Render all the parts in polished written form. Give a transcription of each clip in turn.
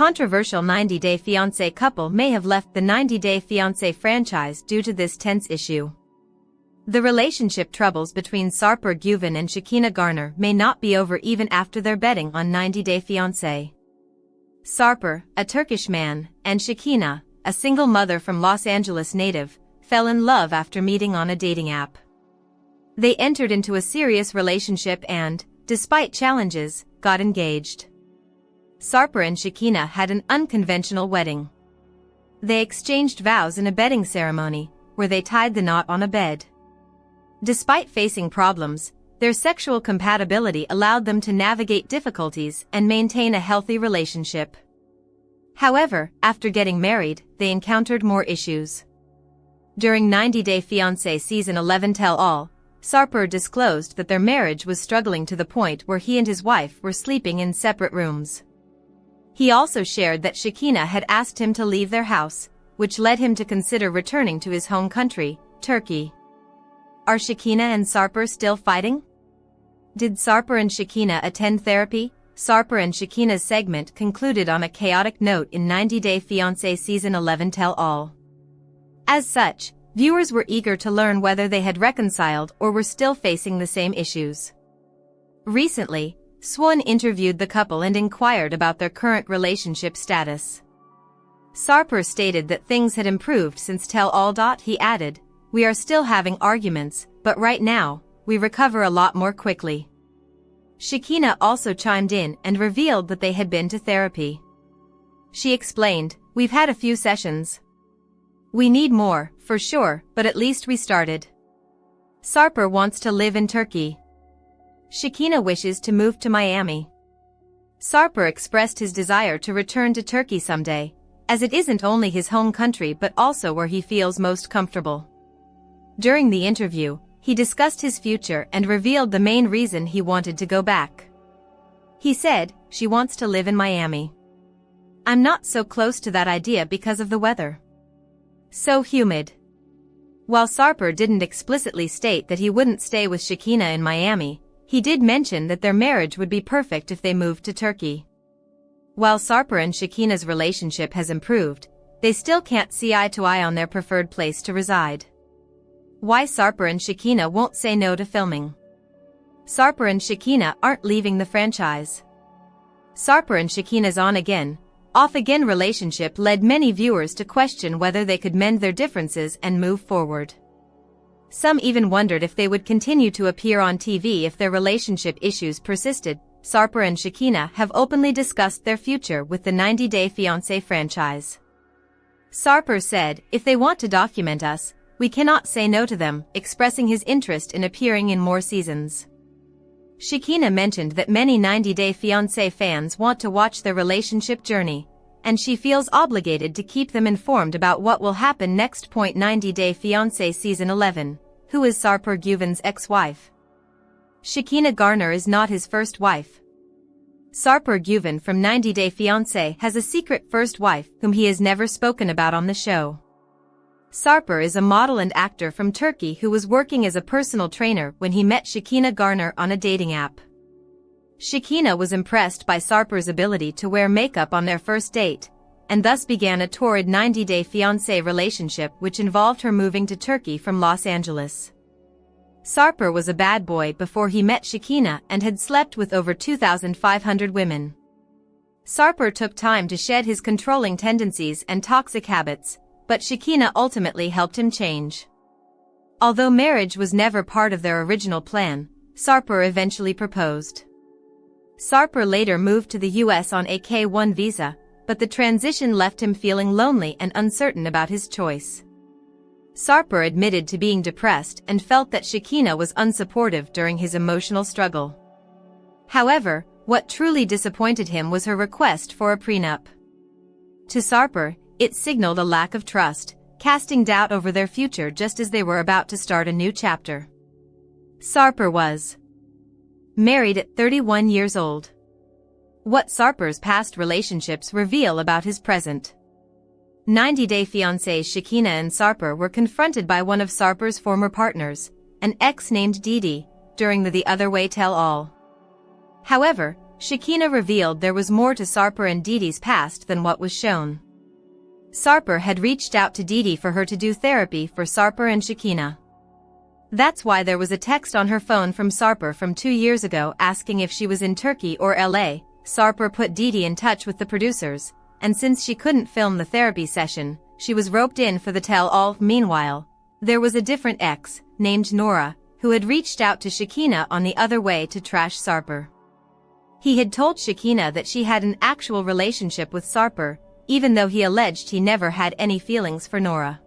controversial 90-Day Fiancé couple may have left the 90-Day Fiancé franchise due to this tense issue. The relationship troubles between Sarper Güven and Shekina Garner may not be over even after their betting on 90-Day Fiancé. Sarper, a Turkish man, and Shekina, a single mother from Los Angeles native, fell in love after meeting on a dating app. They entered into a serious relationship and, despite challenges, got engaged. Sarper and Shekina had an unconventional wedding. They exchanged vows in a bedding ceremony, where they tied the knot on a bed. Despite facing problems, their sexual compatibility allowed them to navigate difficulties and maintain a healthy relationship. However, after getting married, they encountered more issues. During 90-Day Fiancé Season 11 Tell-All, Sarper disclosed that their marriage was struggling to the point where he and his wife were sleeping in separate rooms. He also shared that Shekina had asked him to leave their house, which led him to consider returning to his home country, Turkey. Are Shekina and Sarper still fighting? Did Sarper and Shekina attend therapy? Sarper and Shekina's segment concluded on a chaotic note in 90-Day Fiancé Season 11 Tell-All. As such, viewers were eager to learn whether they had reconciled or were still facing the same issues. Recently, Swan interviewed the couple and inquired about their current relationship status. Sarper stated that things had improved since Tell-All. He added, "We are still having arguments, but right now, we recover a lot more quickly." Shekina also chimed in and revealed that they had been to therapy. She explained, "We've had a few sessions. We need more, for sure, but at least we started." Sarper wants to live in Turkey. Shekina wishes to move to Miami. Sarper expressed his desire to return to Turkey someday, as it isn't only his home country but also where he feels most comfortable. During the interview, he discussed his future and revealed the main reason he wanted to go back. He said, "She wants to live in Miami. I'm not so close to that idea because of the weather. So humid." While Sarper didn't explicitly state that he wouldn't stay with Shekina in Miami, he did mention that their marriage would be perfect if they moved to Turkey. While Sarper and Shekina's relationship has improved, they still can't see eye to eye on their preferred place to reside. Why Sarper and Shekina won't say no to filming. Sarper and Shekina aren't leaving the franchise. Sarper and Shekina's on-again, off-again relationship led many viewers to question whether they could mend their differences and move forward. Some even wondered if they would continue to appear on TV if their relationship issues persisted. Sarper and Shekina have openly discussed their future with the 90-Day Fiancé franchise. Sarper said, "If they want to document us, we cannot say no to them," expressing his interest in appearing in more seasons. Shekina mentioned that many 90-Day Fiancé fans want to watch their relationship journey, and she feels obligated to keep them informed about what will happen next. 90-Day Fiancé Season 11, who is Sarper Güven's ex-wife? Shekina Garner is not his first wife. Sarper Güven from 90-Day Fiancé has a secret first wife whom he has never spoken about on the show. Sarper is a model and actor from Turkey who was working as a personal trainer when he met Shekina Garner on a dating app. Shekina was impressed by Sarper's ability to wear makeup on their first date, and thus began a torrid 90-Day Fiancé relationship which involved her moving to Turkey from Los Angeles. Sarper was a bad boy before he met Shekina and had slept with over 2,500 women. Sarper took time to shed his controlling tendencies and toxic habits, but Shekina ultimately helped him change. Although marriage was never part of their original plan, Sarper eventually proposed. Sarper later moved to the US on a K-1 visa, but the transition left him feeling lonely and uncertain about his choice. Sarper admitted to being depressed and felt that Shekina was unsupportive during his emotional struggle. However, what truly disappointed him was her request for a prenup. To Sarper, it signaled a lack of trust, casting doubt over their future just as they were about to start a new chapter. Sarper was married at 31 years old. What Sarper's past relationships reveal about his present. 90-Day Fiancés Shekina and Sarper were confronted by one of Sarper's former partners, an ex named Didi, during the Other Way Tell-All. However, Shekina revealed there was more to Sarper and Didi's past than what was shown. Sarper had reached out to Didi for her to do therapy for Sarper and Shekina. That's why there was a text on her phone from Sarper from 2 years ago asking if she was in Turkey or LA. Sarper put Didi in touch with the producers, and since she couldn't film the therapy session, she was roped in for the tell-all. Meanwhile, there was a different ex, named Nora, who had reached out to Shekina on the other way to trash Sarper. He had told Shekina that she had an actual relationship with Sarper, even though he alleged he never had any feelings for Nora.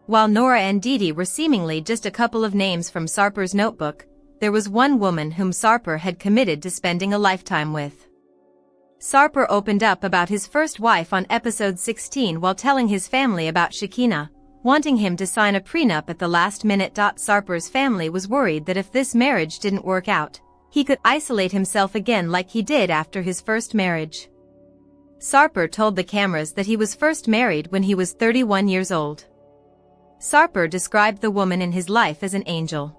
While Nora and Didi were seemingly just a couple of names from Sarper's notebook, there was one woman whom Sarper had committed to spending a lifetime with. Sarper opened up about his first wife on episode 16 while telling his family about Shekina, wanting him to sign a prenup at the last minute. Sarper's family was worried that if this marriage didn't work out, he could isolate himself again like he did after his first marriage. Sarper told the cameras that he was first married when he was 31 years old. Sarper described the woman in his life as an angel.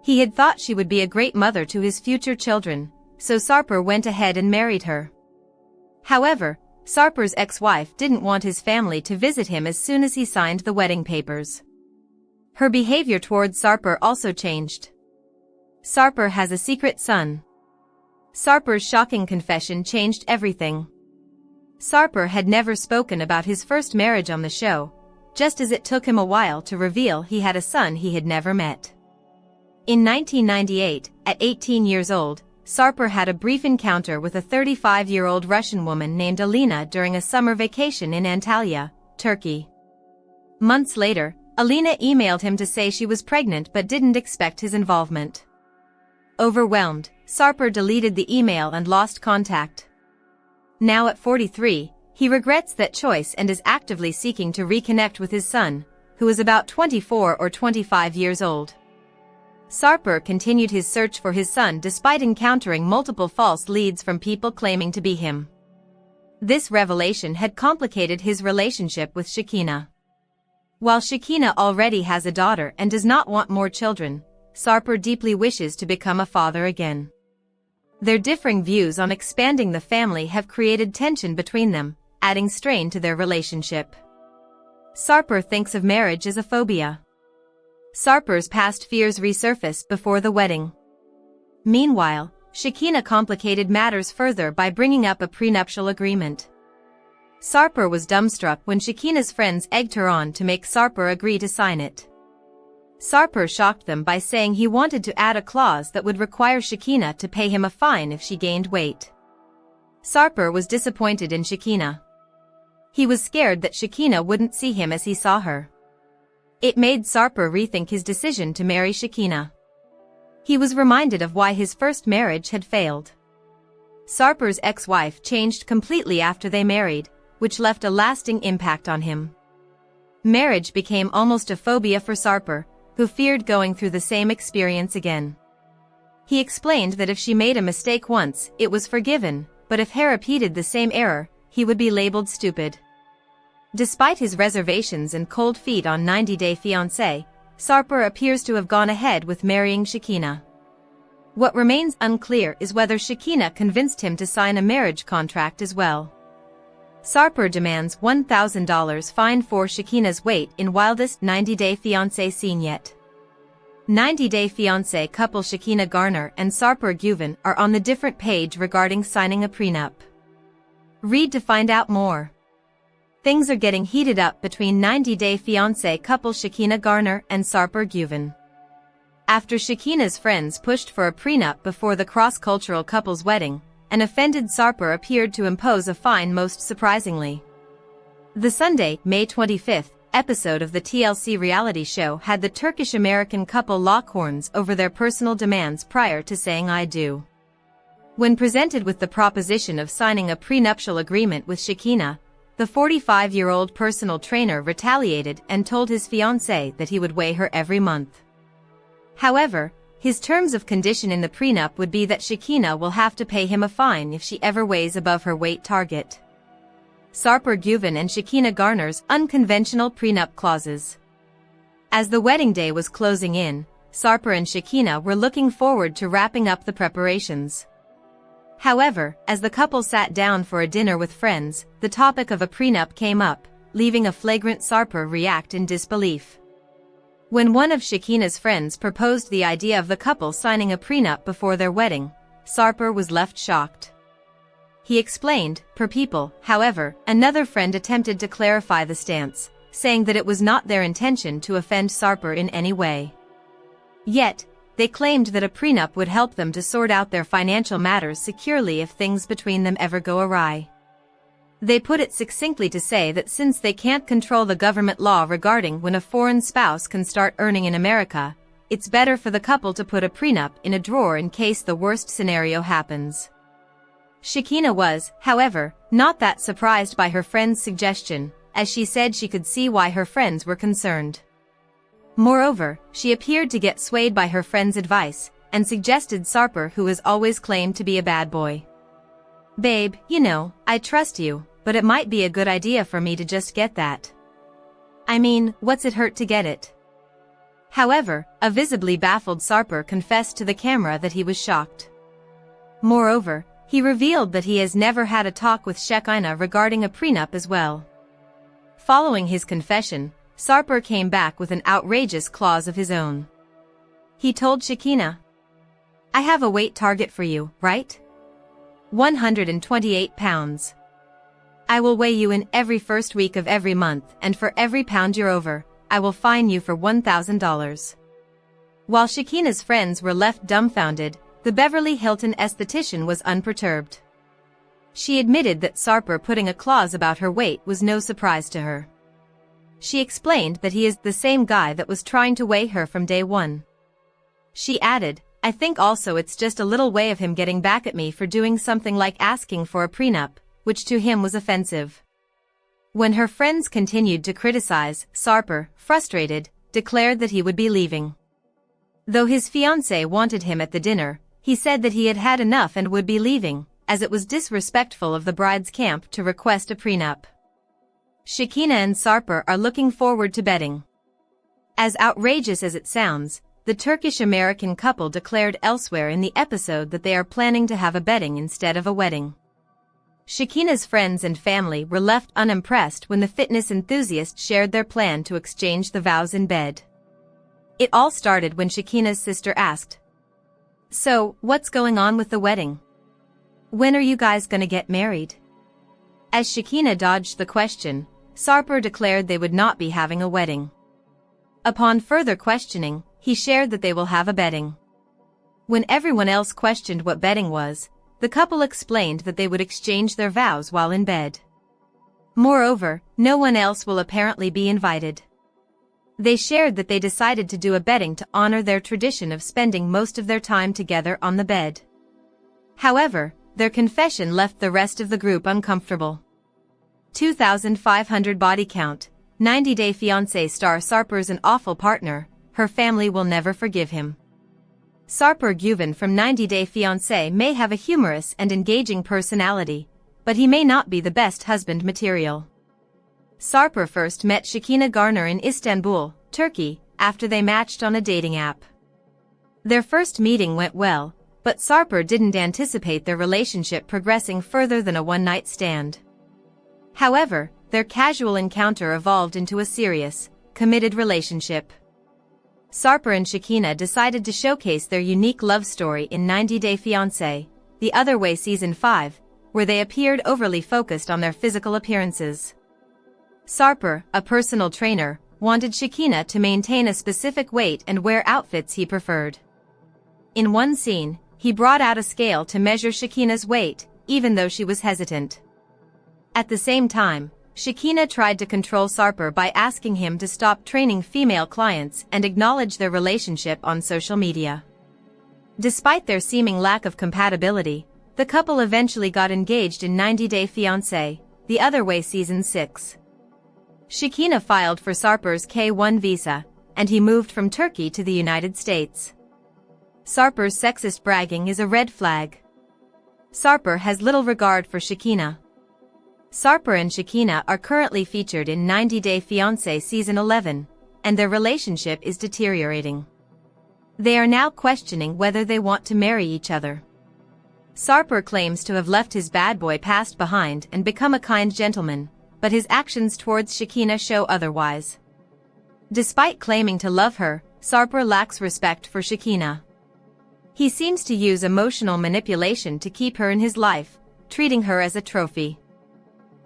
He had thought she would be a great mother to his future children, so Sarper went ahead and married her. However, Sarper's ex-wife didn't want his family to visit him as soon as he signed the wedding papers. Her behavior towards Sarper also changed. Sarper has a secret son. Sarper's shocking confession changed everything. Sarper had never spoken about his first marriage on the show, just as it took him a while to reveal he had a son he had never met. In 1998, at 18 years old, Sarper had a brief encounter with a 35-year-old Russian woman named Alina during a summer vacation in Antalya, Turkey. Months later, Alina emailed him to say she was pregnant but didn't expect his involvement. Overwhelmed, Sarper deleted the email and lost contact. Now at 43, he regrets that choice and is actively seeking to reconnect with his son, who is about 24 or 25 years old. Sarper continued his search for his son despite encountering multiple false leads from people claiming to be him. This revelation had complicated his relationship with Shekina. While Shekina already has a daughter and does not want more children, Sarper deeply wishes to become a father again. Their differing views on expanding the family have created tension between them, adding strain to their relationship. Sarper thinks of marriage as a phobia. Sarper's past fears resurfaced before the wedding. Meanwhile, Shekina complicated matters further by bringing up a prenuptial agreement. Sarper was dumbstruck when Shekina's friends egged her on to make Sarper agree to sign it. Sarper shocked them by saying he wanted to add a clause that would require Shekina to pay him a fine if she gained weight. Sarper was disappointed in Shekina. He was scared that Shekina wouldn't see him as he saw her. It made Sarper rethink his decision to marry Shekina. He was reminded of why his first marriage had failed. Sarper's ex-wife changed completely after they married, which left a lasting impact on him. Marriage became almost a phobia for Sarper, who feared going through the same experience again. He explained that if she made a mistake once, it was forgiven, but if he repeated the same error, he would be labeled stupid. Despite his reservations and cold feet on 90 Day Fiancé, Sarper appears to have gone ahead with marrying Shekina. What remains unclear is whether Shekina convinced him to sign a marriage contract as well. Sarper demands $1,000 fine for Shekina's weight in wildest 90 Day Fiancé scene yet. 90 Day Fiancé couple Shekina Garner and Sarper Güven are on the different page regarding signing a prenup. Read to find out more. Things are getting heated up between 90 Day Fiancé couple Shekina Garner and Sarper Güven. After Shekina's friends pushed for a prenup before the cross-cultural couple's wedding, an offended Sarper appeared to impose a fine most surprisingly. The Sunday, May 25th, episode of the TLC reality show had the Turkish-American couple lock horns over their personal demands prior to saying "I do." When presented with the proposition of signing a prenuptial agreement with Shekina, the 45-year-old personal trainer retaliated and told his fiancée that he would weigh her every month. However, his terms of condition in the prenup would be that Shekina will have to pay him a fine if she ever weighs above her weight target. Sarper Güven and Shekina Garner's unconventional prenup clauses. As the wedding day was closing in, Sarper and Shekina were looking forward to wrapping up the preparations. However, as the couple sat down for a dinner with friends, the topic of a prenup came up, leaving a flagrant Sarper react in disbelief. When one of Shekina's friends proposed the idea of the couple signing a prenup before their wedding, Sarper was left shocked. He explained, per people. However, another friend attempted to clarify the stance, saying that it was not their intention to offend Sarper in any way. Yet, they claimed that a prenup would help them to sort out their financial matters securely if things between them ever go awry. They put it succinctly to say that since they can't control the government law regarding when a foreign spouse can start earning in America, it's better for the couple to put a prenup in a drawer in case the worst scenario happens. Shekina was, however, not that surprised by her friend's suggestion, as she said she could see why her friends were concerned. Moreover, she appeared to get swayed by her friend's advice, and suggested Sarper, who has always claimed to be a bad boy. "Babe, you know, I trust you, but it might be a good idea for me to just get that. I mean, what's it hurt to get it?" However, a visibly baffled Sarper confessed to the camera that he was shocked. Moreover, he revealed that he has never had a talk with Shekina regarding a prenup as well. Following his confession, Sarper came back with an outrageous clause of his own. He told Shekina, "I have a weight target for you, right? 128 pounds. I will weigh you in every first week of every month, and for every pound you're over, I will fine you for $1,000. While Shekina's friends were left dumbfounded, the Beverly Hilton esthetician was unperturbed. She admitted that Sarper putting a clause about her weight was no surprise to her. She explained that he is the same guy that was trying to weigh her from day one. She added, "I think also it's just a little way of him getting back at me for doing something like asking for a prenup, which to him was offensive." When her friends continued to criticize, Sarper, frustrated, declared that he would be leaving. Though his fiancé wanted him at the dinner, he said that he had had enough and would be leaving, as it was disrespectful of the bride's camp to request a prenup. Shekina and Sarper are looking forward to bedding. As outrageous as it sounds, the Turkish-American couple declared elsewhere in the episode that they are planning to have a bedding instead of a wedding. Shekina's friends and family were left unimpressed when the fitness enthusiast shared their plan to exchange the vows in bed. It all started when Shekina's sister asked, "So, what's going on with the wedding? When are you guys gonna get married?" As Shekina dodged the question, Sarper declared they would not be having a wedding. Upon further questioning, he shared that they will have a bedding. When everyone else questioned what bedding was, the couple explained that they would exchange their vows while in bed. Moreover, no one else will apparently be invited. They shared that they decided to do a bedding to honor their tradition of spending most of their time together on the bed. However, their confession left the rest of the group uncomfortable. 2,500 body count, 90 Day Fiancé star Sarper's an awful partner, her family will never forgive him. Sarper Güven from 90 Day Fiancé may have a humorous and engaging personality, but he may not be the best husband material. Sarper first met Shekina Garner in Istanbul, Turkey, after they matched on a dating app. Their first meeting went well, but Sarper didn't anticipate their relationship progressing further than a one-night stand. However, their casual encounter evolved into a serious, committed relationship. Sarper and Shekina decided to showcase their unique love story in 90 Day Fiancé, The Other Way Season 5, where they appeared overly focused on their physical appearances. Sarper, a personal trainer, wanted Shekina to maintain a specific weight and wear outfits he preferred. In one scene, he brought out a scale to measure Shekina's weight, even though she was hesitant. At the same time, Shekina tried to control Sarper by asking him to stop training female clients and acknowledge their relationship on social media. Despite their seeming lack of compatibility, the couple eventually got engaged in 90 Day Fiancé, The Other Way Season 6. Shekina filed for Sarper's K-1 visa, and he moved from Turkey to the United States. Sarper's sexist bragging is a red flag. Sarper has little regard for Shekina. Sarper and Shekina are currently featured in 90 Day Fiancé Season 11, and their relationship is deteriorating. They are now questioning whether they want to marry each other. Sarper claims to have left his bad boy past behind and become a kind gentleman, but his actions towards Shekina show otherwise. Despite claiming to love her, Sarper lacks respect for Shekina. He seems to use emotional manipulation to keep her in his life, treating her as a trophy.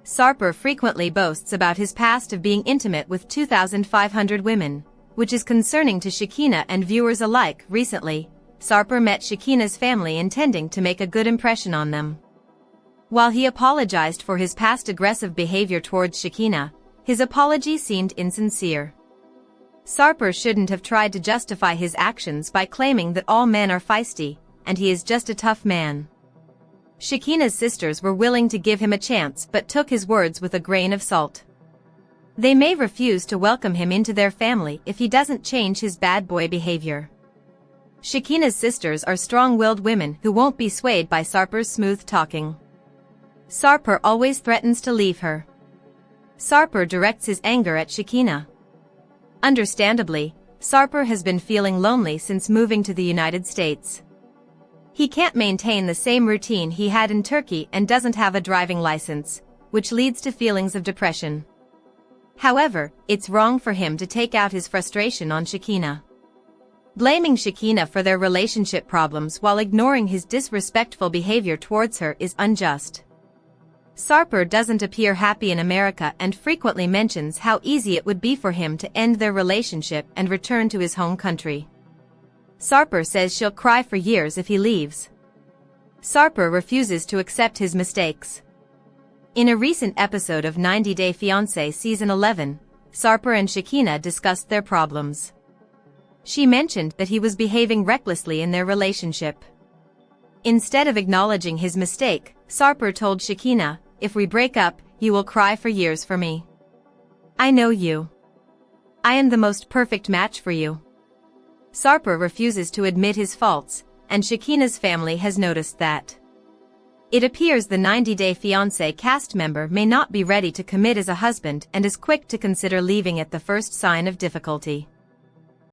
Sarper frequently boasts about his past of being intimate with 2,500 women, which is concerning to Shekina and viewers alike. Recently, Sarper met Shekina's family intending to make a good impression on them. While he apologized for his past aggressive behavior towards Shekina, his apology seemed insincere. Sarper shouldn't have tried to justify his actions by claiming that all men are feisty, and he is just a tough man. Shekina's sisters were willing to give him a chance but took his words with a grain of salt. They may refuse to welcome him into their family if he doesn't change his bad boy behavior. Shekina's sisters are strong-willed women who won't be swayed by Sarper's smooth talking. Sarper always threatens to leave her. Sarper directs his anger at Shekina. Understandably, Sarper has been feeling lonely since moving to the United States. He can't maintain the same routine he had in Turkey and doesn't have a driving license, which leads to feelings of depression. However, it's wrong for him to take out his frustration on Shekina. Blaming Shekina for their relationship problems while ignoring his disrespectful behavior towards her is unjust. Sarper doesn't appear happy in America and frequently mentions how easy it would be for him to end their relationship and return to his home country. Sarper says she'll cry for years if he leaves. Sarper refuses to accept his mistakes. In a recent episode of 90 Day Fiancé Season 11, Sarper and Shekina discussed their problems. She mentioned that he was behaving recklessly in their relationship. Instead of acknowledging his mistake, Sarper told Shekina, "If we break up, you will cry for years for me. I know you. I am the most perfect match for you." Sarper refuses to admit his faults, and Shekina's family has noticed that. It appears the 90 Day Fiancé cast member may not be ready to commit as a husband and is quick to consider leaving at the first sign of difficulty.